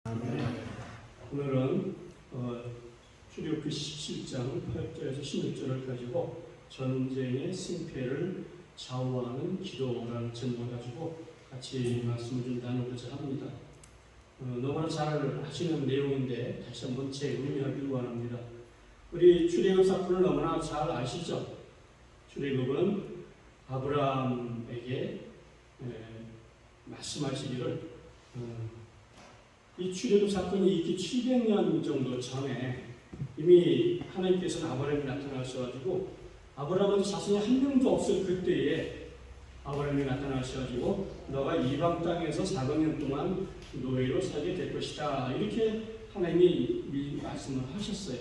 오늘은 출애굽기 17장 8절에서 16절을 가지고 전쟁의 승패를 좌우하는 기도라는 제목을 가지고 같이 말씀을 좀 나누고자 합니다. 너무나 잘 아시는 내용인데 다시 한번 재의미하길 원합니다. 우리 출애굽 사건을 너무나 잘 아시죠? 출애굽은 아브라함에게 말씀하시기를 이 출애굽 사건이 있기 700년 정도 전에 이미 하나님께서는 아브라함이 나타나셔가지고 아브라함은 자신이 한 명도 없을 그때에 아브라함이 나타나셔가지고 너가 이방 땅에서 400년 동안 노예로 살게 될 것이다 이렇게 하나님이 미리 말씀을 하셨어요.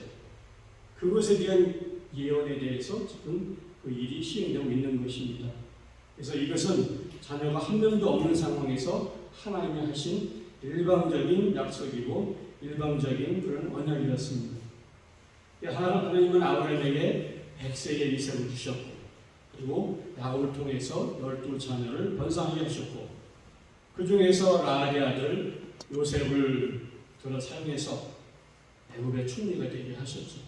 그것에 대한 예언에 대해서 지금 그 일이 시행되고 있는 것입니다. 그래서 이것은 자녀가 한 명도 없는 상황에서 하나님이 하신 일방적인 약속이고 일방적인 그런 언약이었습니다. 하나님은 아브라함에게 100세의 이삭을 주셨고 그리고 야곱을 통해서 12자녀를 번성하게 하셨고 그 중에서 라헬의 아들 요셉을 들어 사용해서 애굽의 총리가 되게 하셨죠.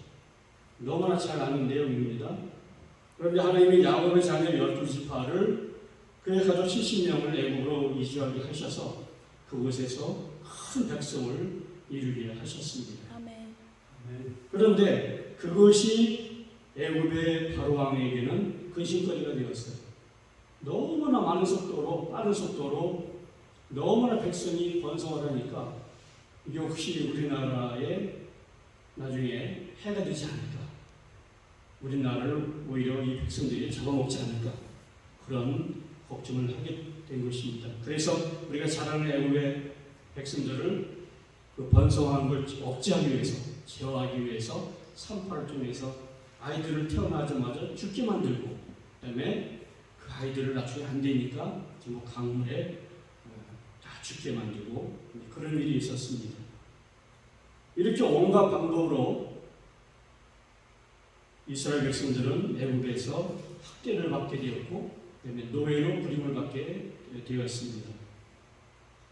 너무나 잘 아는 내용입니다. 그런데 하나님이 야곱의 자녀 12지파를 그의 가족 70명을 애굽으로 이주하게 하셔서 그곳에서 큰 백성을 이루게 하셨습니다. 아멘. 그런데 그것이 애굽의 바로 왕에게는 근심거리가 되었어요. 너무나 많은 속도로 빠른 속도로 너무나 백성이 번성을 하니까 이게 혹시 우리나라에 나중에 해가 되지 않을까? 우리나라를 오히려 이 백성들이 잡아먹지 않을까? 그런 걱정을 하게 된 것입니다. 그래서 우리가 잘 아는 애굽의 백성들을 그 번성한 걸 억제하기 위해서, 제어하기 위해서 산파를 통해서 아이들을 태어나자마자 죽게 만들고, 그 다음에 그 아이들을 나중에 안 되니까 지금 강물에 다 죽게 만들고 그런 일이 있었습니다. 이렇게 온갖 방법으로 이스라엘 백성들은 애굽에서 학대를 받게 되었고 노예로 부림을 받게 되었습니다.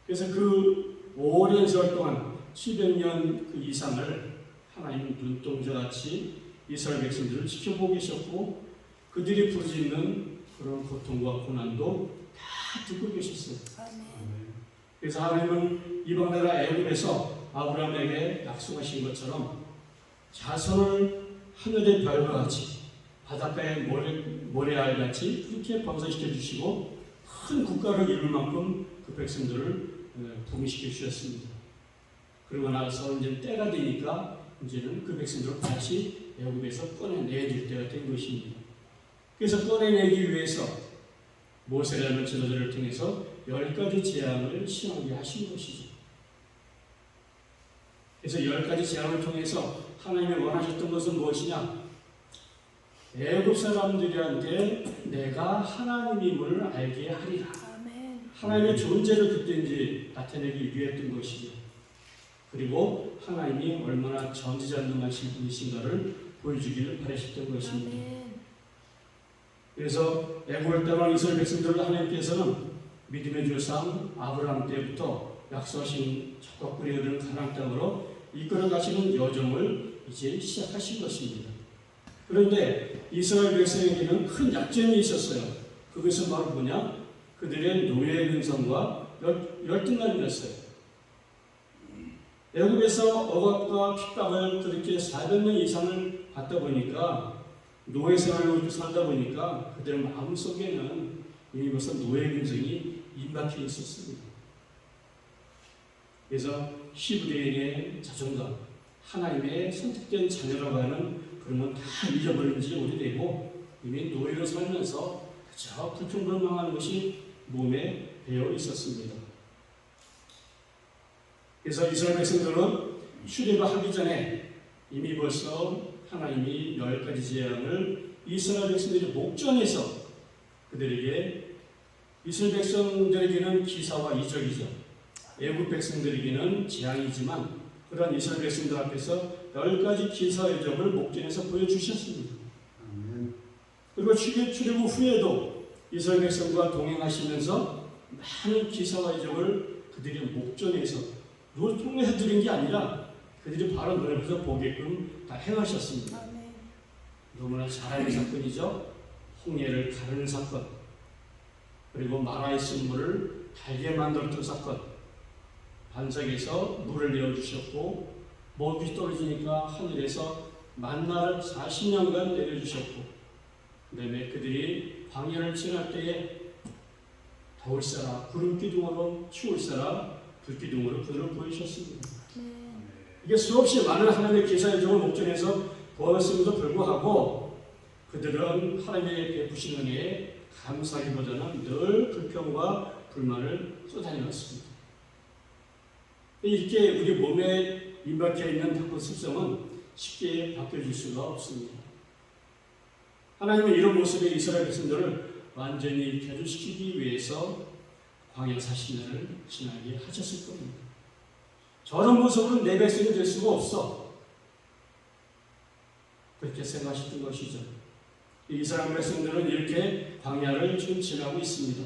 그래서 그 오랜 세월 동안 700년 그 이상을 하나님은 눈동자같이 이스라엘 백성들을 지켜보고 계셨고 그들이 부르짖는 그런 고통과 고난도 다 듣고 계셨어요. 그래서 하나님은 이방 나라 애굽에서 아브라함에게 약속하신 것처럼 자손을 하늘의 별과 같이 바닷가의 모래알같이 그렇게 번성시켜 주시고 큰 국가를 이룰 만큼 그 백성들을 부흥시켜 주셨습니다. 그러고 나서 이제 때가 되니까 이제는 그 백성들을 다시 애굽에서 꺼내내줄 때가 된 것입니다. 그래서 꺼내내기 위해서 모세라는 지도자를 통해서 10가지 재앙을 시행하게 하신 것이죠. 그래서 10가지 재앙을 통해서 하나님이 원하셨던 것은 무엇이냐? 애굽 사람들한테 내가 하나님임을 알게 하리라. 아멘. 하나님의 존재를 그때인지 나타내기 위했던 것이죠. 그리고 하나님이 얼마나 전지전능하신 분이신가를 보여주기를 바라셨던 것입니다. 아멘. 그래서 애굽을 떠난 이스라엘 백성들을 하나님께서는 믿음의 조상 아브라함 때부터 약속하신 젖과 꿀이 흐르는 가나안 땅으로 이끌어 가시는 여정을 이제 시작하신 것입니다. 그런데 이스라엘 백성에게는 큰 약점이 있었어요. 그것은 바로 뭐냐? 그들의 노예 근성과 열등감이었어요. 애굽에서 억압과 핍박을 그렇게 400년 이상을 받다 보니까 노예 생활을 살다 보니까 그들 마음속에는 이미 벌써 노예 근성이 임박해 있었습니다. 그래서 히브리인의 자존감, 하나님의 선택된 자녀라고 하는 그런 건 다 잊어버린 지 오래되고 이미 노예로 살면서 그저 불평불만하는 것이 몸에 배어 있었습니다. 그래서 이스라엘 백성들은 출애굽하기 전에 이미 벌써 하나님이 10가지 재앙을 이스라엘 백성들이 목전에서 그들에게 이스라엘 백성들에게는 기사와 이적이죠. 애굽 백성들에게는 재앙이지만 그런 이스라엘 백성들 앞에서 10가지 기사와 이적을 목전에서 보여주셨습니다. 그리고 출애굽 후에도 이스라엘 백성과 동행하시면서 많은 기사와 이적을 그들의 목전에서 노통해서 드린 게 아니라 그들이 바로 눈 앞에서 보게끔 다 행하셨습니다. 너무나 잘 알는 사건이죠. 홍해를 가르는 사건, 그리고 마라의 쓴물을 달게 만들었던 사건, 반석에서 물을 내어주셨고 먹이 떨어지니까 하늘에서 만나를 40년간 내려주셨고, 그 다음에 그들이 광야를 지날 때에 더울 사라 구름 기둥으로, 추울 사라 불 기둥으로 그들을 보이셨습니다. 이게 수없이 많은 하나님의 기사의 종을 목전에서 보았음에도 불구하고 그들은 하나님의 베푸신 은혜에 감사하기보다는 늘 불평과 불만을 쏟아내었습니다. 이렇게 우리 몸에 임박해 있는 그 습성은 쉽게 바뀌어질 수가 없습니다. 하나님은 이런 모습의 이스라엘 백성들을 완전히 개조시키기 위해서 광야 40년을 지나게 하셨을 겁니다. 저런 모습으로는 내 백성이 될 수가 없어. 그렇게 생각하셨던 것이죠. 이스라엘 백성들은 이렇게 광야를 지금 지나고 있습니다.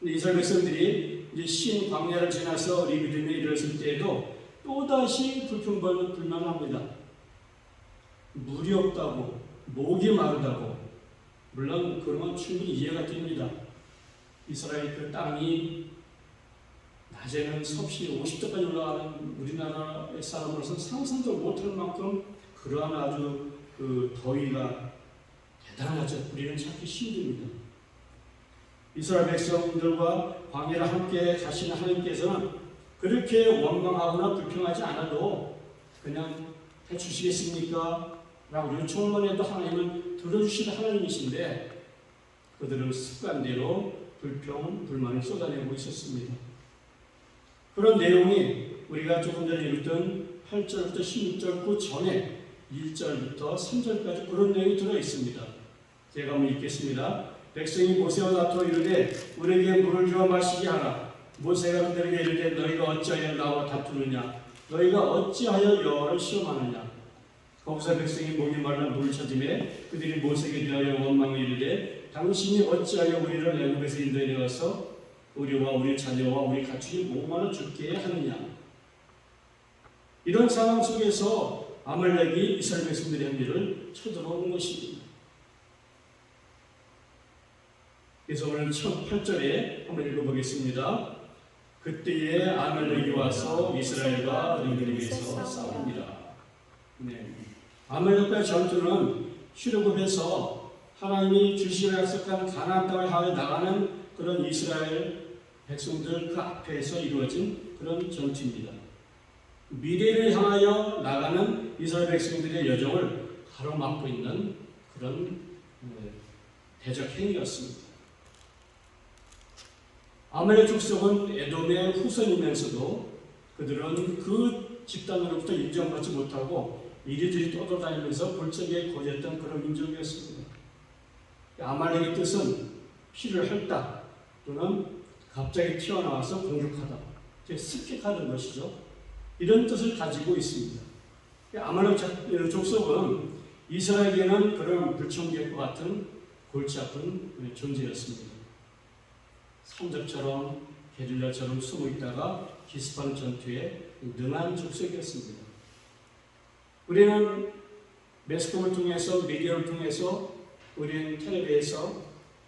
이스라엘 백성들이 이제 신 광야를 지나서 리비딤에 이르렀을 때에도 또다시 불평불만합니다. 물이 없다고, 목이 마르다고. 물론 그러면 충분히 이해가 됩니다. 이스라엘 그 땅이 낮에는 섭씨 50도까지 올라가는 우리나라의 사람으로서는 상상도 못할 만큼 그러한 아주 그 더위가 대단하죠. 우리는 찾기 힘듭니다. 이스라엘 백성들과 광야를 함께 가시는 하나님께서는 그렇게 원망하거나 불평하지 않아도 그냥 해주시겠습니까? 라고 요청만 해도 하나님은 들어주시는 하나님이신데 그들은 습관대로 불평, 불만을 쏟아내고 있었습니다. 그런 내용이 우리가 조금 전에 읽던 8절부터 16절 그 전에 1절부터 3절까지 그런 내용이 들어있습니다. 제가 한번 읽겠습니다. 백성이 모세와 다투어 이르되 우리에게 물을 주어 마시게 하라. 모세가 그들에게 이르되 너희가 어찌하여 나와 다투느냐? 너희가 어찌하여 여호와를 시험하느냐? 거기서 백성이 목이 말라 물을 찾으매 그들이 모세에게 대하여 원망을 이르되 당신이 어찌하여 우리를 애굽에서 인도해 내어서 우리와 우리 자녀와 우리 가축이 목마르 죽게 하느냐? 이런 상황 속에서 아말렉이 이스라엘 백성들의 행위를 쳐들어오는 것입니다. 그래서 오늘 첫 8절에 한번 읽어보겠습니다. 그때에 아말렉이 와서 이스라엘과 리비딤에서 싸웁니다. 네. 아말렉과의 전투는 출애굽에서 하나님이 주시기로 약속한 가나안 땅을 향해 나가는 그런 이스라엘 백성들 그 앞에서 이루어진 그런 전투입니다. 미래를 향하여 나가는 이스라엘 백성들의 여정을 가로막고 있는 그런 대적 행위였습니다. 아말렉 족속은 에돔의 후손이면서도 그들은 그 집단으로부터 인정받지 못하고 이리저리 떠돌아다니면서 불적에 거졌던 그런 민족이었습니다. 아말렉의 뜻은 피를 핥다 또는 갑자기 튀어나와서 공격하다, 습격하는 것이죠. 이런 뜻을 가지고 있습니다. 아말렉 족속은 이스라엘에게는 그런 불청객과 같은 골치 아픈 존재였습니다. 산적처럼 게릴라처럼 숨어 있다가 기습하는 전투에 능한 족속이었습니다. 우리는 매스컴을 통해서 미디어를 통해서 우리는 텔레비에서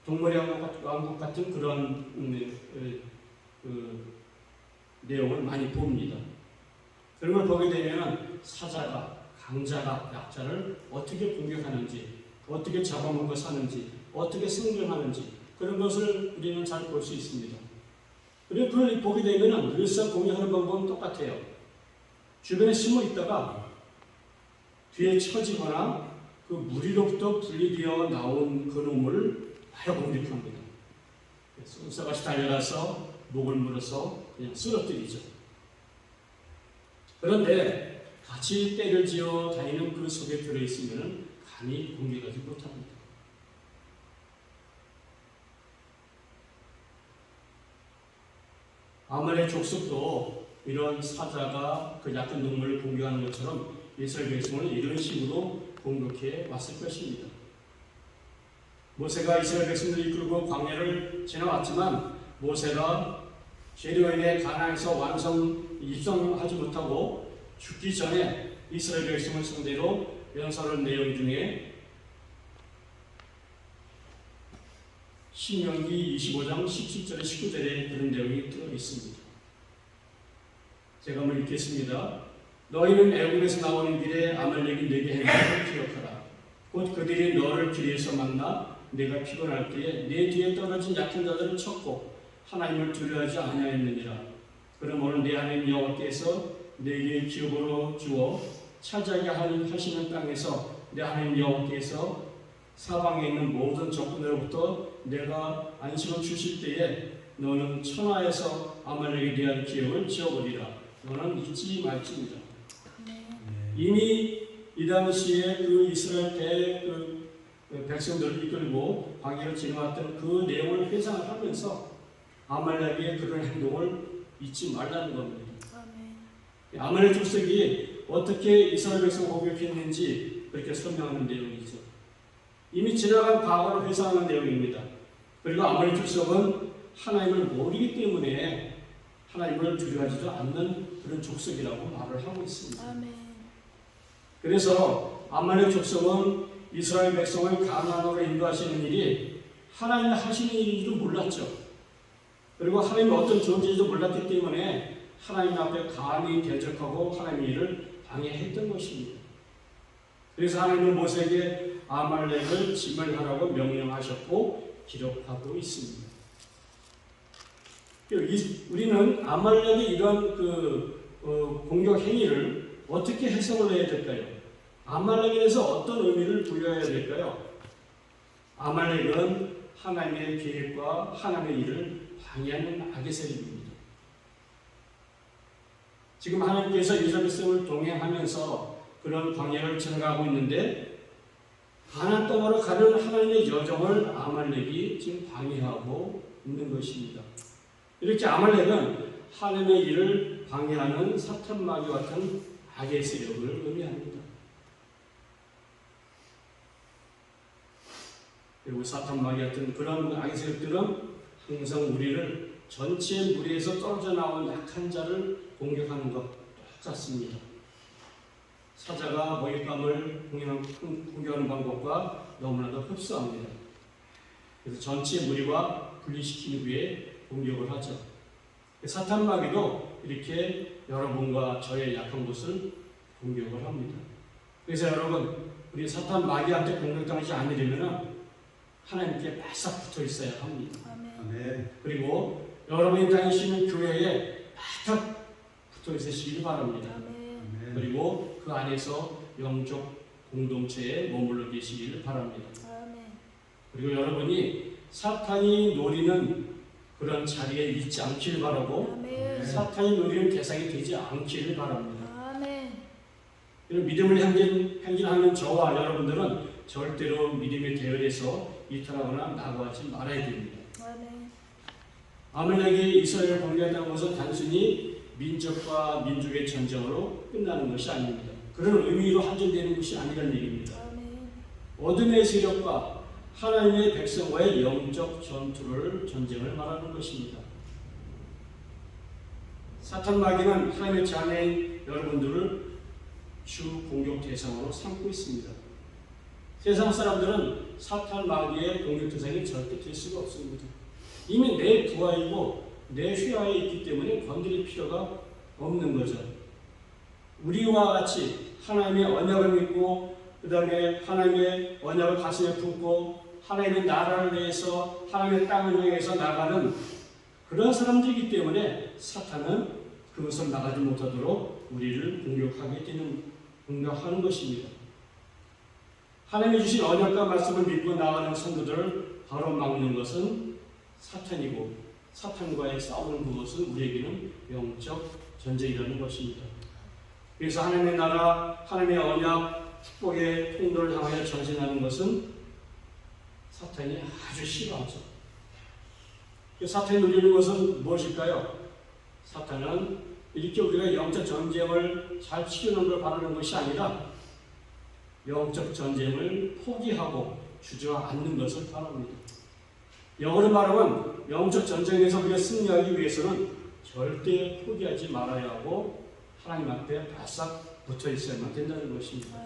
동물의 왕국 같은 그런 내용을 많이 봅니다. 그런 걸 보게 되면 사자가 강자가 약자를 어떻게 공격하는지, 어떻게 잡아먹고 사는지, 어떻게 생존하는지 그런 것을 우리는 잘 볼 수 있습니다. 그리고 그걸 보게 되면 늘상 공격하는 방법은 똑같아요. 주변에 숨어 있다가 뒤에 처지거나 그 무리로부터 분리되어 나온 그놈을 바로 공격합니다. 쏜사같이 달려가서 목을 물어서 그냥 쓰러뜨리죠. 그런데 같이 때를 지어 다니는 그 속에 들어있으면 감히 공격하지 못합니다. 아말렉 족속도 이런 사자가 그 약한 동물을 공격하는 것처럼 이스라엘 백성을 이런 식으로 공격해 왔을 것입니다. 모세가 이스라엘 백성들을 이끌고 광야를 지나왔지만 모세가 제리오인의 가나안에서 입성하지 못하고 죽기 전에 이스라엘 백성을 상대로 연설한 내용 중에 신명기 25장 17절에 19절에 그런 내용이 들어 있습니다. 제가 한번 읽겠습니다. 너희는 애굽에서 나오는 길에 아말렉이 내게 한 것을 기억하라. 곧 그들이 너를 길에서 만나 내가 피곤할 때에 내 뒤에 떨어진 약한 자들을 쳤고 하나님을 두려워하지 아니하였느니라. 그럼 오늘 내 하나님 여호와께서 내게 기업으로 주어 차지하게 하시는 땅에서 내 하나님 여호와께서 사방에 있는 모든 적군으로부터 내가 안식을 주실 때에 너는 천하에서 아말렉에 대한 기억을 지어버리라. 너는 잊지 말지니라. 이미 이 당시에 그 이스라엘 백성들을 이끌고 광야를 지나왔던 그 내용을 회상을 하면서 아말렉의 그런 행동을 잊지 말라는 겁니다. 아말렉 족속이 어떻게 이스라엘 백성을 공격했는지 그렇게 설명하는 내용이죠. 이미 지나간 과거를 회상하는 내용입니다. 그리고 아말렉 족속은 하나님을 모르기 때문에 하나님을 두려워하지도 않는 그런 족속이라고 말을 하고 있습니다. 아멘. 그래서 아말렉 족속은 이스라엘 백성을 가나안으로 인도하시는 일이 하나님이 하시는 일인지도 몰랐죠. 그리고 하나님이 어떤 존재인지도 몰랐기 때문에 하나님 앞에 감히 대적하고 하나님의 일을 방해했던 것입니다. 그래서 하나님은 모세에게 아말렉을 진멸하라고 명령하셨고 기록하고 있습니다. 우리는 아말렉의 이런 공격 행위를 어떻게 해석을 해야 될까요? 아말렉에 대해서 어떤 의미를 부여해야 될까요? 아말렉은 하나님의 계획과 하나님의 일을 방해하는 악의 세력입니다. 지금 하나님께서 이스라엘 백성을 동행하면서 그런 광야를 지나가고 있는데 가나안 땅으로 가는 하나님의 여정을 아말렉이 지금 방해하고 있는 것입니다. 이렇게 아말렉은 하나님의 일을 방해하는 사탄마귀 같은 악의 세력을 의미합니다. 그리고 사탄마귀 같은 그런 악의 세력들은 항상 우리를 전체 무리에서 떨어져 나온 약한 자를 공격하는 것 똑같습니다. 사자가 먹잇감을 공격하는 방법과 너무나도 흡사합니다. 그래서 전체 무리와 분리시킨 후에 공격을 하죠. 사탄마귀도 이렇게 여러분과 저의 약한 곳을 공격을 합니다. 그래서 여러분, 우리 사탄마귀한테 공격당하지 않으려면 하나님께 바싹 붙어 있어야 합니다. 아멘. 그리고 여러분이 다니시는 교회에 바싹 붙어 있으시길 바랍니다. 아멘. 그리고 그 안에서 영적 공동체에 머물러 계시기를 바랍니다. 아멘. 그리고 여러분이 사탄이 노리는 그런 자리에 있지 않기를 바라고 아멘. 사탄이 노리는 대상이 되지 않기를 바랍니다. 아멘. 이런 믿음을 행진하는 저와 여러분들은 절대로 믿음의 대열에서 이탈하거나 나가지 말아야 됩니다. 아멘. 아말렉이 이스라엘을 공격했다는 것은 단순히 민족과 민족의 전쟁으로 끝나는 것이 아닙니다. 그런 의미로 한정되는 것이 아니라는 얘기입니다. 아멘. 어둠의 세력과 하나님의 백성과의 영적 전쟁을 말하는 것입니다. 사탄마귀는 하나님의 자녀인 여러분들을 주 공격 대상으로 삼고 있습니다. 세상 사람들은 사탄마귀의 공격 대상이 절대 될 수가 없습니다. 이미 내 부하이고 내 휘하에 있기 때문에 건드릴 필요가 없는 거죠. 우리와 같이 하나님의 언약을 믿고 그 다음에 하나님의 언약을 가슴에 품고 하나님의 나라를 위해서 하나님의 땅을 위해서 나가는 그런 사람들이기 때문에 사탄은 그것을 나가지 못하도록 우리를 공격하는 것입니다. 하나님이 주신 언약과 말씀을 믿고 나가는 성도들을 바로 막는 것은 사탄이고 사탄과의 싸우는 그것은 우리에게는 영적 전쟁이라는 것입니다. 그래서 하나님의 나라, 하나님의 언약, 축복의 통로를 향하여 전진하는 것은 사탄이 아주 싫어하죠. 사탄이 누리는 것은 무엇일까요? 사탄은 이렇게 우리가 영적 전쟁을 잘 치르는 걸 바라는 것이 아니라 영적 전쟁을 포기하고 주저앉는 것을 바랍니다. 영어로 말하면 영적 전쟁에서 우리가 승리하기 위해서는 절대 포기하지 말아야 하고 하나님 앞에 바싹 붙어 있어야만 된다는 것입니다.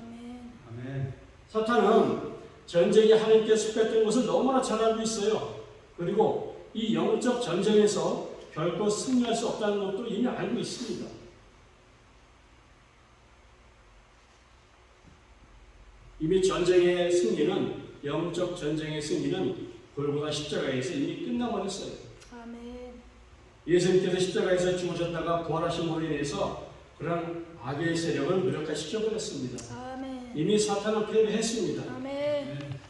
아멘. 사탄은 전쟁이 하나님께 속했던 것을 너무나 잘 알고 있어요. 그리고 이 영적 전쟁에서 결코 승리할 수 없다는 것도 이미 알고 있습니다. 이미 전쟁의 승리는, 영적 전쟁의 승리는 골고다 십자가에서 이미 끝나버렸어요. 아멘. 예수님께서 십자가에서 죽으셨다가 부활하심으로 인해서 그런 악의 세력을 무력화시켜버렸습니다. 아멘. 이미 사탄은 패배했습니다. 아멘.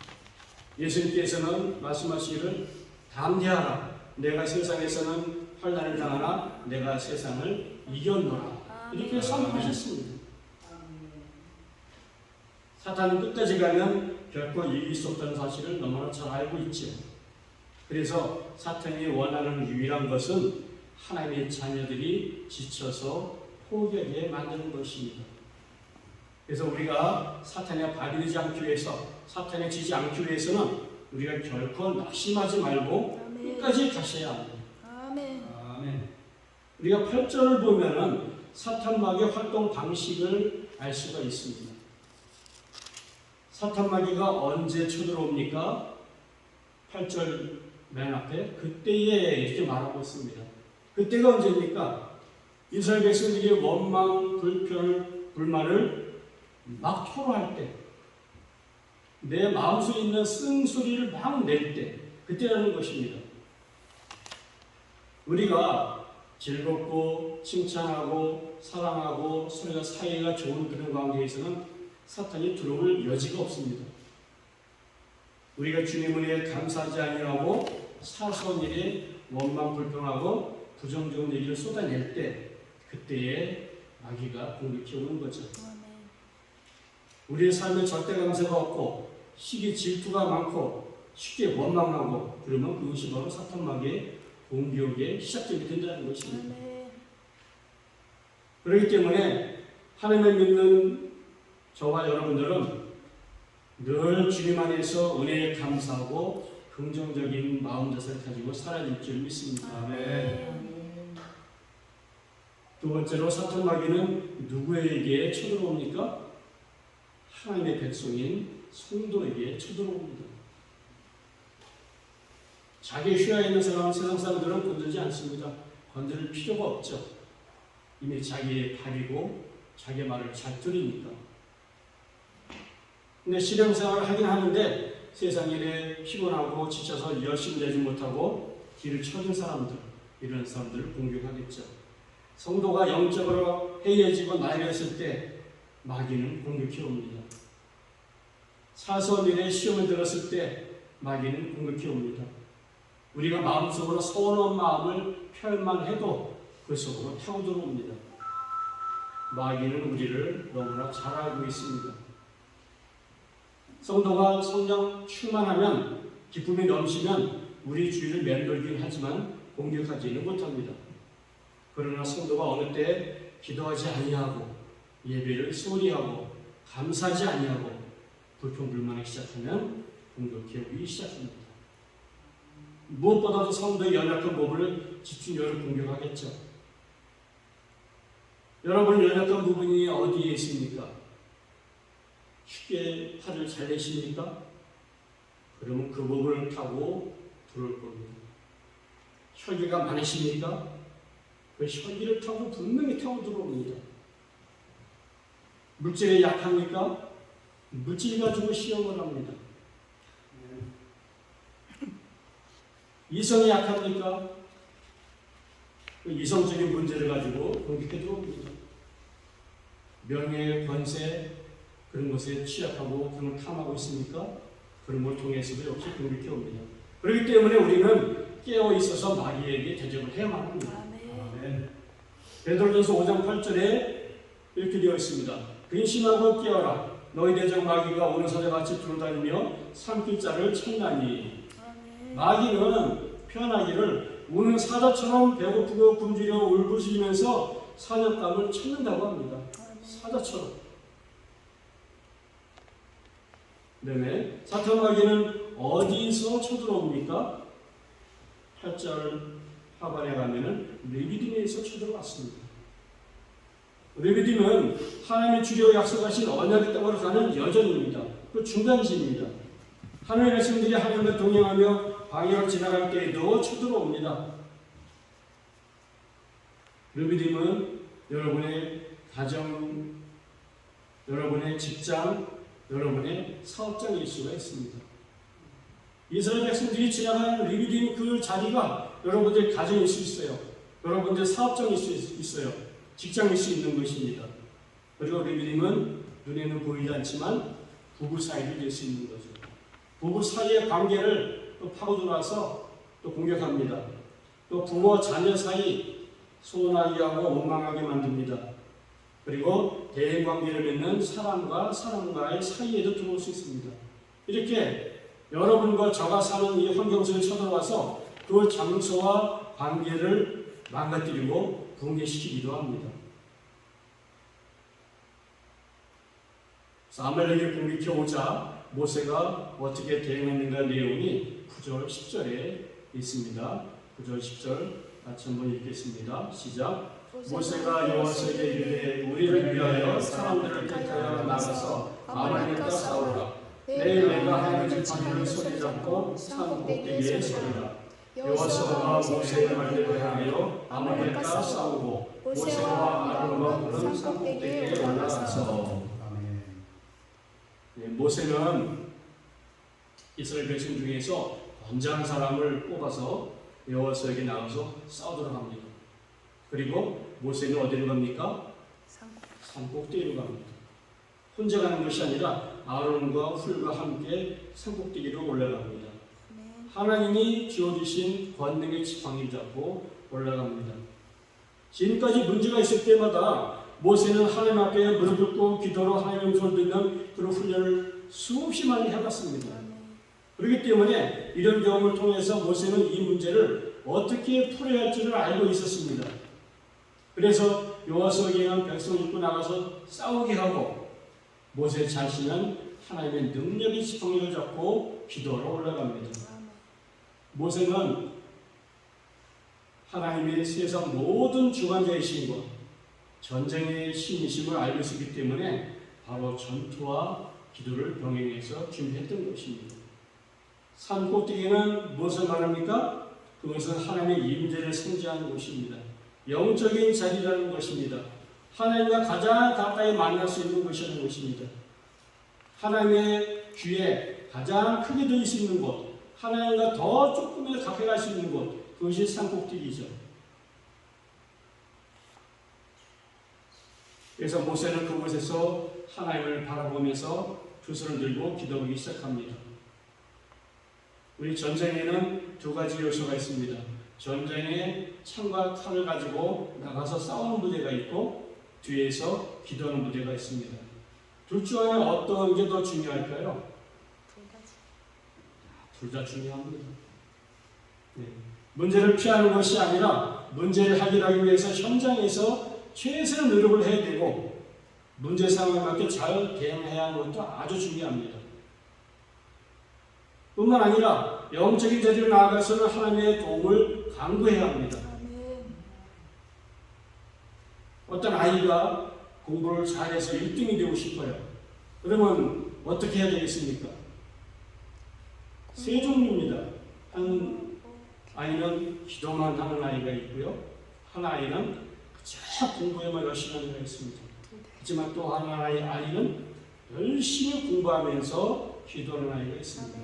예수님께서는 말씀하시기를 담대하라. 내가 세상에서는 환난을 당하나 내가 세상을 이겼노라. 이렇게 선언하셨습니다. 사탄은 끝까지 가면 결코 이길 수 없다는 사실을 너무나 잘 알고 있죠. 그래서 사탄이 원하는 유일한 것은 하나님의 자녀들이 지쳐서 포기하게 만드는 것입니다. 그래서 우리가 사탄에 발이 되지 않기 위해서, 사탄에 지지 않기 위해서는 우리가 결코 낙심하지 말고 아멘. 끝까지 가셔야 합니다. 아멘. 우리가 8절을 보면은 사탄마귀의 활동 방식을 알 수가 있습니다. 사탄마귀가 언제 쳐들어옵니까? 8절 맨 앞에 그때에 이렇게 말하고 있습니다. 그때가 언제입니까? 이스라엘 백성들이 원망, 불평, 불만을 막 토로할 때, 내 마음속에 있는 쓴소리를 막 낼 때, 그때라는 것입니다. 우리가 즐겁고 칭찬하고 사랑하고 서로가 사이가 좋은 그런 관계에서는 사탄이 들어올 여지가 없습니다. 우리가 주님을 위해 감사하지 아니하고 사소한 일에 원망 불평하고 부정적인 얘기를 쏟아낼 때, 그때에 마귀가 공격해 오는 거죠. 우리의 삶에 절대감사가 없고 시기 질투가 많고 쉽게 원망하고, 그러면 그것이 바로 사탄 마귀의 공격의 시작점이 된다는 것입니다. 그렇기 때문에 하나님을 믿는 저와 여러분들은 늘 주님 안에서 은혜에 감사하고 긍정적인 마음자세를 가지고 살아질 줄 믿습니다. 두 번째로 사탄 마귀는 누구에게 쳐들어옵니까? 하나님의 백성인 성도에게 쳐들어옵니다. 자기 휘하에 있는 사람은 세상 사람들은 건들지 않습니다. 건드릴 필요가 없죠. 이미 자기의 발이고 자기의 말을 잘 들으니까. 근데 신앙생활을 하긴 하는데 세상 일에 피곤하고 지쳐서 열심히 되지 못하고 길을 쳐진 사람들, 이런 사람들을 공격하겠죠. 성도가 영적으로 해이해지고 나이랬을 때 마귀는 공격해 옵니다. 사소한 일에 시험을 들었을 때 마귀는 공격해 옵니다. 우리가 마음속으로 서운한 마음을 표현만 해도 그 속으로 타고 들어옵니다. 마귀는 우리를 너무나 잘 알고 있습니다. 성도가 성령 충만하면, 기쁨이 넘치면 우리 주위를 맴돌긴 하지만 공격하지는 못합니다. 그러나 성도가 어느 때 기도하지 아니하고 예배를 소홀히 하고 감사하지 아니하고 불평불만하기 시작하면 공격해 오기 시작합니다. 무엇보다도 성도의 연약한 몸을 집중적으로 공격하겠죠. 여러분 연약한 부분이 어디에 있습니까? 쉽게 화를 잘 내십니까? 그러면 그 부분을 타고 들어올 겁니다. 혈기가 많으십니까? 그 혈기를 타고 분명히 타고 들어옵니다. 물질에 약합니까? 물질 가지고 시험을 합니다. 이성이 약합니까? 그 이성적인 문제를 가지고 공격해 들어옵니다. 명예, 권세, 그런 것에 취약하고 그런 걸 탐하고 있습니까? 그런 걸 통해서도 역시 공격해 옵니다. 그렇기 때문에 우리는 깨어 있어서 마귀에게 대적을 해야만 합니다. 베드로전서 5장 8절에 이렇게 되어 있습니다. 근심하고 깨어라. 너희 대적 마귀가 오는 사자같이 두루다니며 삼킬 자를 찾나니. 마귀는 표현하기를 우는 사자처럼 배고프고 굶주려 울부짖으면서 사냥감을 찾는다고 합니다. 사자처럼. 그다음에 사탄 마귀는 어디서 쳐들어옵니까? 8절 하반에 가면은 르비딤에서 쳐들어왔습니다. 르비딤은 하나님의 주려 약속하신 언약의 땅으로 가는 여정입니다. 그 중간지입니다. 하나님의 백성들이 하나님과 동행하며 광야를 지나갈 때에도 쳐들어옵니다. 르비딤은 여러분의 가정, 여러분의 직장, 여러분의 사업장일 수가 있습니다. 이스라엘 백성들이 지나가는 르비딤 그 자리가 여러분들 가정일 수 있어요. 여러분들 사업장일 수 있어요. 직장일 수 있는 것입니다. 그리고 르비딤은 눈에는 보이지 않지만 부부 사이도 될 수 있는 거죠. 부부 사이의 관계를 또 파고들어서 또 공격합니다. 또 부모 자녀 사이 소원하게 하고 원망하게 만듭니다. 그리고 대인 관계를 맺는 사람과 사람과의 사이에도 들어올 수 있습니다. 이렇게 여러분과 저가 사는 이 환경 속에 쳐들어와서 그 장소와 관계를 망가뜨리고 붕괴시키기도 합니다. 아말렉을 공격해 오자 모세가 어떻게 대응했는가 내용이 9절 10절에 있습니다. 9절 10절 같이 한번 읽겠습니다. 시작. 모세가 여호와에게 이르되 우리를 위하여 사람들을 택하여 나가서 아말렉과 싸우라. 내일 내가 하나님의 지팡이를 손에 잡고 산 꼭대기에 서리라. 여호와가 모세의 말대로 하여 아말렉과 싸우고 모세와 아론과 그런 산 꼭대기에 올라가서. 모세는 이스라엘 백성 중에서 건장한 사람을 뽑아서 여호와에게 나가서 싸우도록 합니다. 그리고 모세는 어디로 갑니까? 산 꼭대기로 갑니다. 혼자 가는 것이 아니라 아론과 훌과 함께 산 꼭대기로 올라갑니다. 하나님이 주어주신 권능의 지팡이를 잡고 올라갑니다. 지금까지 문제가 있을 때마다 모세는 하나님 앞에 무릎 꿇고 기도로 하나님의 음성을 듣는 그런 훈련을 수없이 많이 해봤습니다. 그렇기 때문에 이런 경험을 통해서 모세는 이 문제를 어떻게 풀어야 할지를 알고 있었습니다. 그래서 여호와에게 한 백성을 입고 나가서 싸우게 하고 모세 자신은 하나님의 능력의 지팡이를 잡고 기도로 올라갑니다. 모세는 하나님의 세상 모든 주관자이신 것, 전쟁의 신이심을 알고 있었기 때문에 바로 전투와 기도를 병행해서 준비했던 것입니다. 산 꼭대기는 무엇을 말합니까? 그것은 하나님의 임재를 상징하는 곳입니다. 영적인 자리라는 것입니다. 하나님과 가장 가까이 만날 수 있는 곳이라는 것입니다. 하나님의 귀에 가장 크게 들릴 수 있는 곳, 하나님과 더 조금이라도 가까이 갈 수 있는 곳, 그것이 산 꼭대기죠. 그래서 모세는 그곳에서 하나님을 바라보면서 두 손을 들고 기도하기 시작합니다. 우리 전쟁에는 두 가지 요소가 있습니다. 전쟁에 창과 칼을 가지고 나가서 싸우는 부대가 있고 뒤에서 기도하는 부대가 있습니다. 둘 중 안에 어떤 게 더 중요할까요? 둘 다 중요합니다. 네. 문제를 피하는 것이 아니라 문제를 해결하기 위해서 현장에서 최선의 노력을 해야 되고 문제 상황에 맞게 잘 대응해야 하는 것도 아주 중요합니다. 뿐만 아니라 영적인 자리로 나아가서는 하나님의 도움을 간구해야 합니다. 어떤 아이가 공부를 잘해서 1등이 되고 싶어요. 그러면 어떻게 해야 되겠습니까? 세 종류입니다. 한 아이는 기도만 하는 아이가 있고요. 한 아이는 그저 공부에만 열심히 하는 아이가 있습니다. 하지만 또 한 아이는 열심히 공부하면서 기도하는 아이가 있습니다.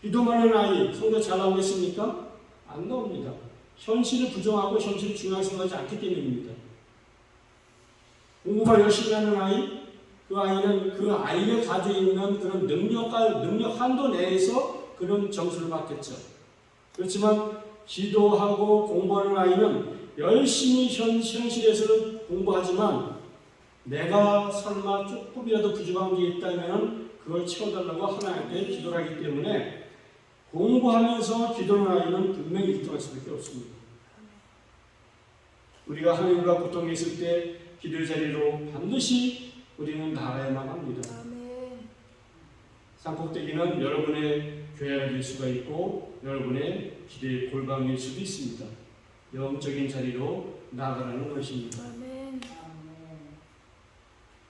기도만 하는 아이, 성도 잘 나오겠습니까? 안 나옵니다. 현실을 부정하고 현실을 중요하게 생각하지 않기 때문입니다. 공부만 열심히 하는 아이, 그 아이는 그 아이가 가지고 있는 그런 능력 한도 내에서 그런 점수를 받겠죠. 그렇지만 기도하고 공부하는 아이는 열심히 현실에서는 공부하지만 내가 설마 조금이라도 부족한 게 있다면 그걸 채워달라고 하나님께 기도를 하기 때문에 공부하면서 기도하는 아이는 분명히 기도할 수밖에 없습니다. 우리가 하나님과 고통이 있을 때 기도의 자리로 반드시 우리는 나가야만 합니다. 산꼭대기는 여러분의 교회가 될 수가 있고 여러분의 기대의 골방일 수도 있습니다. 영적인 자리로 나아가라는 것입니다. 아멘.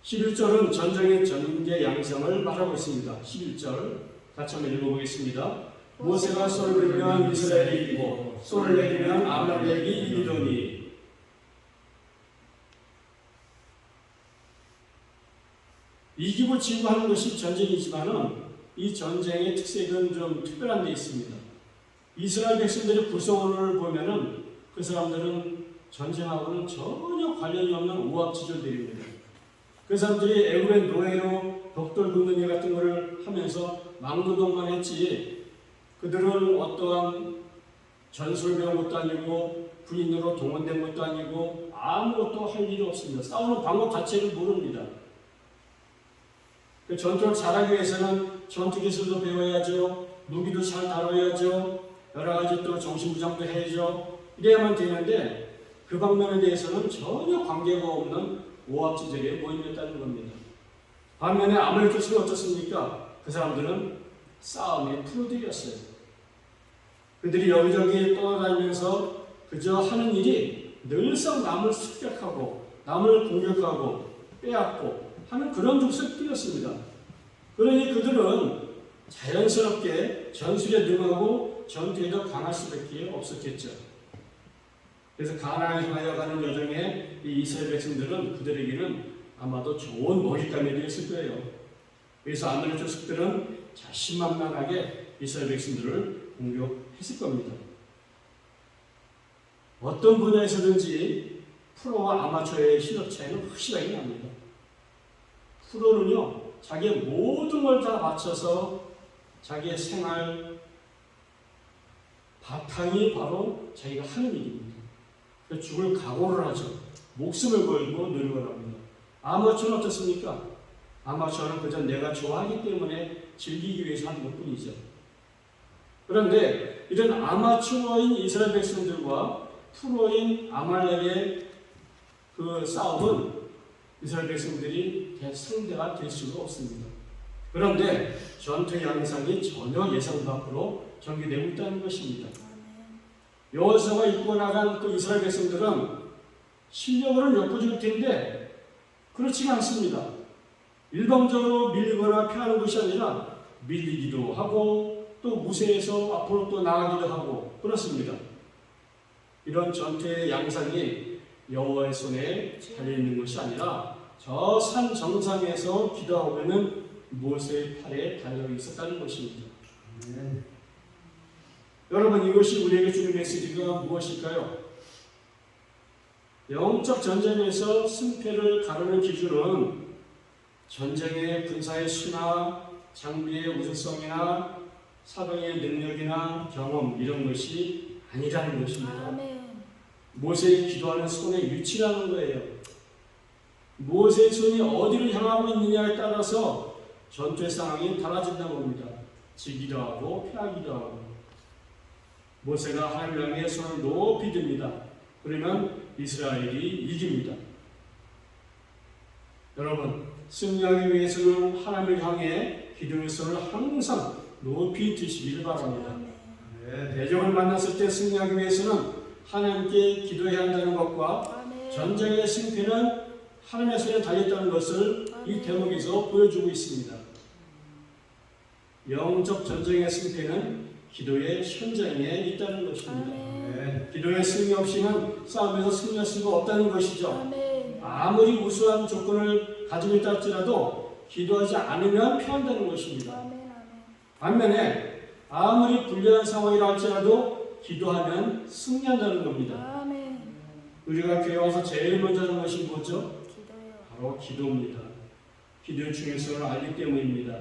11절은 전쟁의 전개 양상을 말하고 있습니다. 11절 같이 한번 읽어보겠습니다. 모세가 손을 들면 이스라엘이 이기고 손을 내리면 아말렉이 이기더니. 이기고 지고 하는 것이 전쟁이지만은 이 전쟁의 특색은 좀 특별한 데 있습니다. 이스라엘 백성들의 구성원을 보면은 그 사람들은 전쟁하고는 전혀 관련이 없는 우합지졸들입니다. 그 사람들이 애굽의 노예로 벽돌 굽는 일 같은 것을 하면서 막노동만 했지 그들은 어떠한 전술을 배운 것도 아니고 군인으로 동원된 것도 아니고 아무것도 할 일이 없습니다. 싸우는 방법 자체를 모릅니다. 그 전투를 잘하기 위해서는 전투 기술도 배워야죠. 무기도 잘 다뤄야죠. 여러 가지 또 정신부장도 해야죠. 이래야만 되는데 그 방면에 대해서는 전혀 관계가 없는 오합지졸에 모임했다는 겁니다. 반면에 아말렉 족속은 어떻습니까? 그 사람들은 싸움의 프로들이었어요. 그들이 여기저기 떠나다니면서 그저 하는 일이 늘상 남을 습격하고 남을 공격하고 빼앗고 하는 그런 족속들이었습니다. 그러니 그들은 자연스럽게 전술에 능하고 전투에도 강할 수밖에 없었겠죠. 그래서 가나안을 향하여 가는 여정에 이 이스라엘 백성들은 그들에게는 아마도 좋은 먹잇감이 되었을 거예요. 그래서 아말렉 족속들은 자신만만하게 이스라엘 백성들을 공격했을 겁니다. 어떤 분야에서든지 프로와 아마추어의 실력 차이는 확실하게 납니다. 프로는요, 자기의 모든 걸 다 바쳐서 자기의 생활 바탕이 바로 자기가 하는 일입니다. 죽을 각오를 하죠. 목숨을 걸고 노력을 합니다. 아마추어는 어떻습니까? 아마추어는 그저 내가 좋아하기 때문에 즐기기 위해서 하는 것뿐이죠. 그런데 이런 아마추어인 이스라엘 백성들과 프로인 아말렉의 그 싸움은 이스라엘 백성들이 상대가 될 수가 없습니다. 그런데 전투의 양상이 전혀 예상 밖으로 전개되고 있다는 것입니다. 여호수아가 이끌어 나간 그 이스라엘 백성들은 실력으로는 역부족일 텐데 그렇지가 않습니다. 일방적으로 밀리거나 피하는 것이 아니라 밀리기도 하고 또 무세해서 앞으로 또 나가기도 하고 그렇습니다. 이런 전투의 양상이 여호와의 손에 달려있는 것이 아니라 저 산 정상에서 기도하고 있는 모세의 팔에 달려 있었다는 것입니다. 네. 여러분, 이것이 우리에게 주는 메시지가 무엇일까요? 영적 전쟁에서 승패를 가르는 기준은 전쟁의 군사의 수나 장비의 우수성이나 사병의 능력이나 경험 이런 것이 아니라는 것입니다. 아멘. 모세의 기도하는 손의 위치라는 거예요. 모세의 손이 어디를 향하고 있느냐에 따라서 전투의 상황이 달라진다는 겁니다. 지기도 하고 피하기도 하고. 모세가 하나님을 향해 손을 높이 듭니다. 그러면 이스라엘이 이깁니다. 여러분, 승리하기 위해서는 하나님을 향해 기도의 손을 항상 높이 드시기를 바랍니다. 네. 대적을 만났을 때 승리하기 위해서는 하나님께 기도해야 한다는 것과 전쟁의 승패는 하나님의 손에 달렸다는 것을 이 대목에서 보여주고 있습니다. 영적 전쟁의 승패는 기도의 현장에 있다는 것입니다. 네. 기도의 승리 없이는 싸움에서 승리할 수가 없다는 것이죠. 아멘. 아무리 우수한 조건을 가지고 있다 할지라도 기도하지 않으면 피한다는 것입니다. 아멘. 반면에 아무리 불리한 상황이라 할지라도 기도하면 승리한다는 겁니다. 아멘. 우리가 교회 와서 제일 먼저 하는 것이 뭐죠? 기도요. 바로 기도입니다. 기도의 중요성을 알기 때문입니다.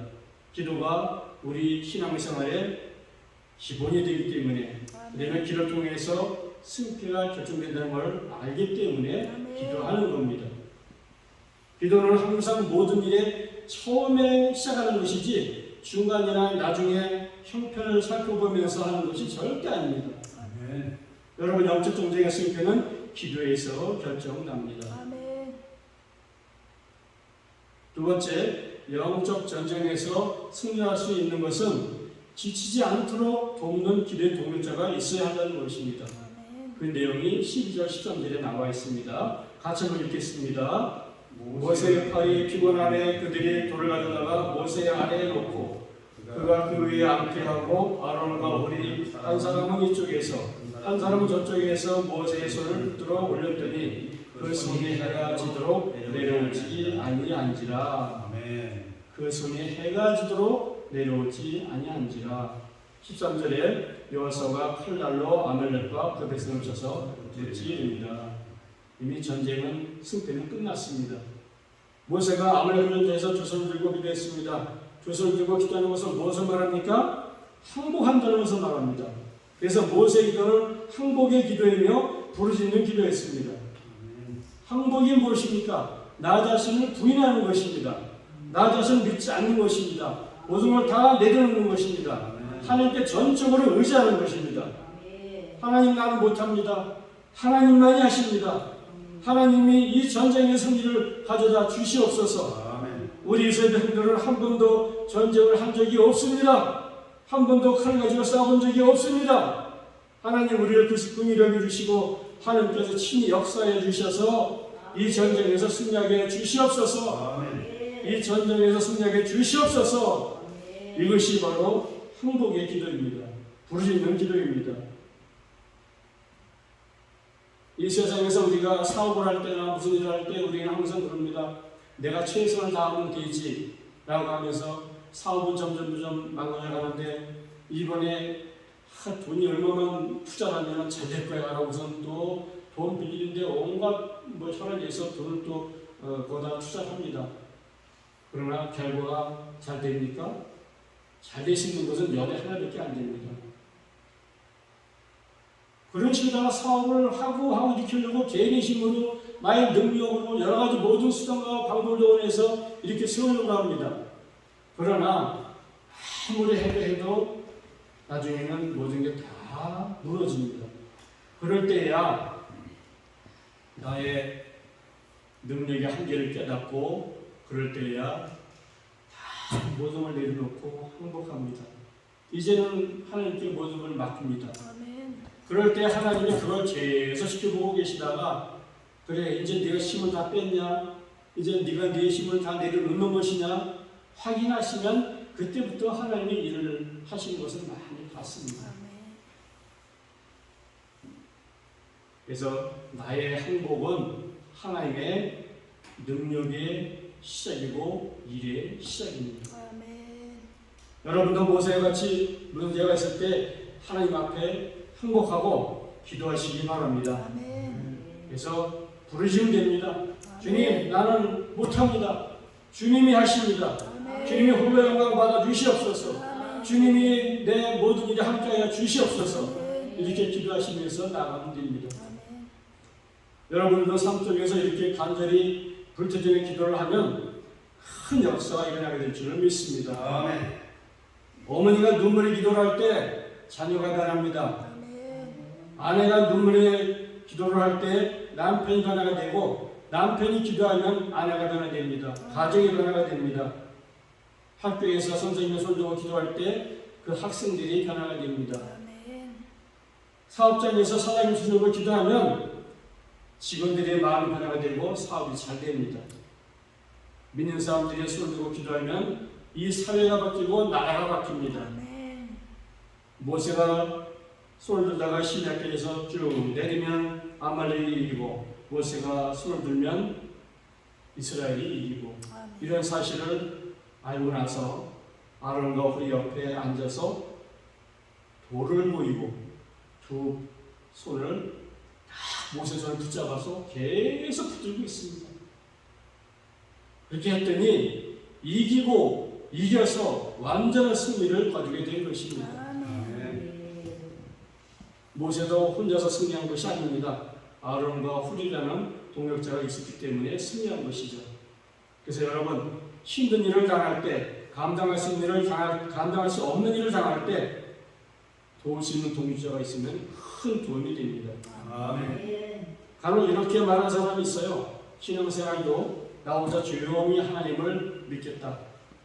기도가 우리 신앙생활의 기본이 되기 때문에, 그다음에 기도를 통해서 승패가 결정된다는 걸 알기 때문에 기도하는 겁니다. 기도는 항상 모든 일에 처음에 시작하는 것이지 중간이나 나중에 형편을 살펴보면서 하는 것이 절대 아닙니다. 아멘. 여러분, 영적 전쟁의 승패는 기도에서 결정납니다. 아멘. 두 번째, 영적 전쟁에서 승리할 수 있는 것은 지치지 않도록 돕는 길의 동료자가 있어야 한다는 것입니다. 그 내용이 12절 13절에 나와 있습니다. 같이 한번 읽겠습니다. 모세의 팔이 피곤하매 그들이 돌을 가져다가 모세의 아래에 놓고 그가 그 위에 앉게 하고 아론과 우리 한 사람은 이쪽에서 한 사람은 저쪽에서 모세의 손을 들어 올렸더니 그 손이 해가 지도록 내려오지 아니한지라. 그 손이 해가 지도록 내려오지 아니한지라. 13절에 여호수아가 칼날로 아말렉과 그 백성을 쳐서 되지입니다. 이미 전쟁은 승패는 끝났습니다. 모세가 아말렉을 대해서 조선을 들고 기도했습니다. 조선을 들고 기도하는 것은 무엇을 말합니까? 항복한다는 것을 말합니다. 그래서 모세의 기도는 항복의 기도이며 부르짖는 기도였습니다. 항복이 무엇입니까? 나 자신을 부인하는 것입니다. 나 자신을 믿지 않는 것입니다. 모든 걸 다 내려놓는 것입니다. 하나님께 전적으로 의지하는 것입니다. 하나님 나는 못합니다. 하나님만이 하십니다. 하나님이 이 전쟁의 승리를 가져다 주시옵소서. 우리 이스라엘 백성들은 한 번도 전쟁을 한 적이 없습니다. 한 번도 칼을 가지고 싸운 적이 없습니다. 하나님 우리를 긍휼히 여겨주시고 하나님께서 친히 역사해 주셔서 이 전쟁에서 승리하게 주시옵소서. 이 전쟁에서 승리하게 주시옵소서. 이것이 바로 항복의 기도입니다. 부르짖는 기도입니다. 이 세상에서 우리가 사업을 할 때나 무슨 일을 할 때 우리는 항상 그럽니다. 내가 최선을 다하면 되지 라고 하면서 사업은 점점 망가져 가는데 이번에 돈이 얼마만 투자하면 잘 될 거야 라고 우선 또 돈 빌리는데 온갖 혈안이 있어 돈을 또 거기다 투자합니다. 그러나 결과가 잘 됩니까? 잘 되시는 것은 연애 하나밖에 안 됩니다. 그런 식으로 사업을 하고 일으키려고 개인의 힘으로 나의 능력으로 여러 가지 모든 수단과 방법을 동원해서 이렇게 세우려고 합니다. 그러나 아무리 해도 나중에는 모든 게 다 무너집니다. 그럴 때야 나의 능력의 한계를 깨닫고 그럴 때야 다 모든 걸 내려놓고 행복합니다. 이제는 하나님께 모든 걸 맡깁니다. 그럴 때 하나님이 그걸 계속 지켜보고 계시다가 그래 이제 네가 힘을 다 뺐냐? 이제 네가 네 힘을 다 내려놓는 것이냐? 확인하시면 그때부터 하나님이 일을 하시는 것을 많이 봤습니다. 그래서 나의 행복은 하나님의 능력의 시작이고 일의 시작입니다. 여러분도 모세와 같이 문제가 있을 때 하나님 앞에 행복하고 기도하시기 바랍니다. 그래서 부르시면 됩니다. 주님 나는 못합니다. 주님이 하십니다. 주님이 홀로 영광 받아 주시옵소서. 주님이 내 모든 일에 함께하여 주시옵소서. 이렇게 기도하시면서 나가면 됩니다. 여러분도 삶 속에서 이렇게 간절히 불태전의 기도를 하면 큰 역사가 일어나게 될 줄을 믿습니다. 아멘. 어머니가 눈물의 기도를 할 때 자녀가 변합니다. 아내가 눈물의 기도를 할 때 남편이 변화가 되고 남편이 기도하면 아내가 변화됩니다. 가정이 변화가 됩니다. 학교에서 선생님의 손 들고 기도할 때 그 학생들이 변화가 됩니다. 사업장에서 사장님 손 들고 기도하면 직원들의 마음이 변화가 되고 사업이 잘 됩니다. 믿는 사람들이 손 들고 기도하면 이 사회가 바뀌고 나라가 바뀝니다. 모세가 손을 들다가 시내길에서 쭉 내리면 아말렉이 이기고 모세가 손을 들면 이스라엘이 이기고 이런 사실을 알고 나서 아론과 홀이 옆에 앉아서 돌을 모이고 두 손을 모세 손을 붙잡아서 계속 붙들고 있습니다. 그렇게 했더니 이겨서 완전한 승리를 거두게 된 것입니다. 모세도 혼자서 승리한 것이 아닙니다. 아론과 훌이라는 동역자가 있었기 때문에 승리한 것이죠. 그래서 여러분 힘든 일을 당할 때 감당할 수 없는 일을 당할 때 도울 수 있는 동역자가 있으면 큰 도움이 됩니다. 아멘. 간혹 이렇게 말하는 사람이 있어요. 신앙생활도 나 혼자 조용히 하나님을 믿겠다.